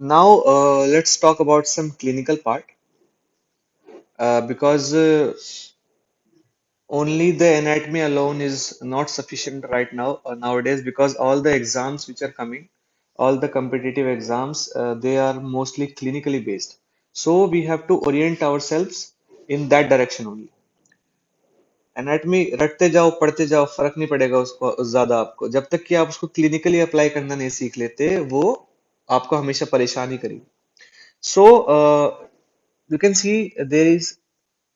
Now, let's talk about some clinical part because only the anatomy alone is not sufficient right now nowadays because all the exams which are coming, all the competitive exams, they are mostly clinically based. So we have to orient ourselves in that direction only. Anatomy रटते जाओ पढ़ते जाओ फर्क नहीं पड़ेगा उसको ज्यादा आपको जब तक कि आप उसको क्लिनिकली अप्लाई करना नहीं सीख लेते वो आपको हमेशा परेशान ही करेगी सो you can see there is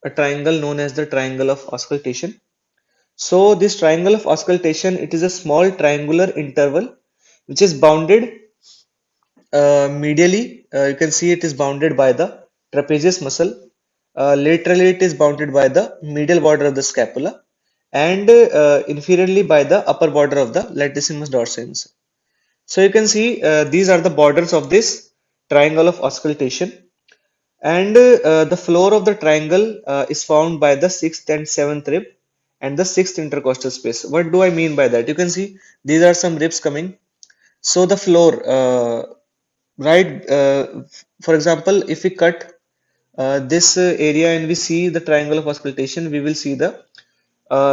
a triangle known as the triangle of auscultation. So this triangle of auscultation, it is a small triangular interval which is bounded medially. You can see it is bounded by the trapezius muscle. Laterally, it is bounded by the medial border of the scapula, and inferiorly by the upper border of the latissimus dorsalis. So you can see these are the borders of this triangle of auscultation. And the floor of the triangle is formed by the sixth and seventh rib and the sixth intercostal space. What do I mean by that? You can see these are some ribs coming. So the floor, right? For example, if we cut this area and we see the triangle of auscultation, we will see the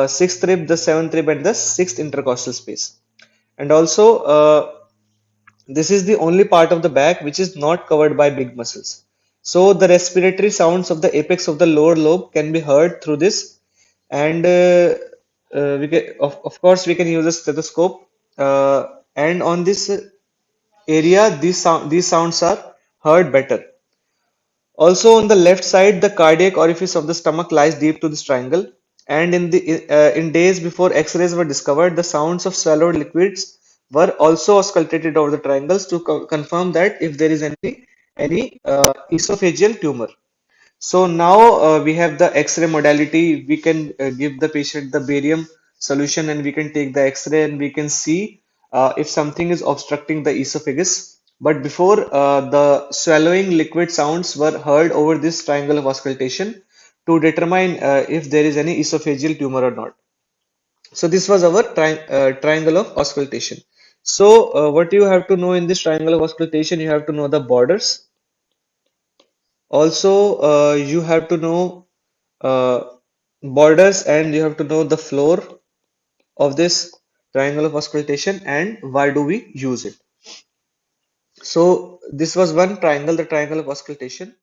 sixth rib, the seventh rib, and the sixth intercostal space. And also, this is the only part of the back which is not covered by big muscles. So the respiratory sounds of the apex of the lower lobe can be heard through this, and of course we can use a stethoscope. And on this area, these sounds are heard better. Also on the left side, the cardiac orifice of the stomach lies deep to this triangle. And in days before X-rays were discovered, the sounds of swallowed liquids were also auscultated over the triangles to confirm that if there is any esophageal tumor. So now we have the X-ray modality. We can give the patient the barium solution, and we can take the X-ray and we can see if something is obstructing the esophagus. But before, the swallowing liquid sounds were heard over this triangle of auscultation to determine if there is any esophageal tumor or not. So this was our triangle of auscultation. So what you have to know in this triangle of auscultation, you have to know the borders. Also, you have to know uh, borders, and you have to know the floor of this triangle of auscultation and why do we use it. So this was one triangle, the triangle of auscultation.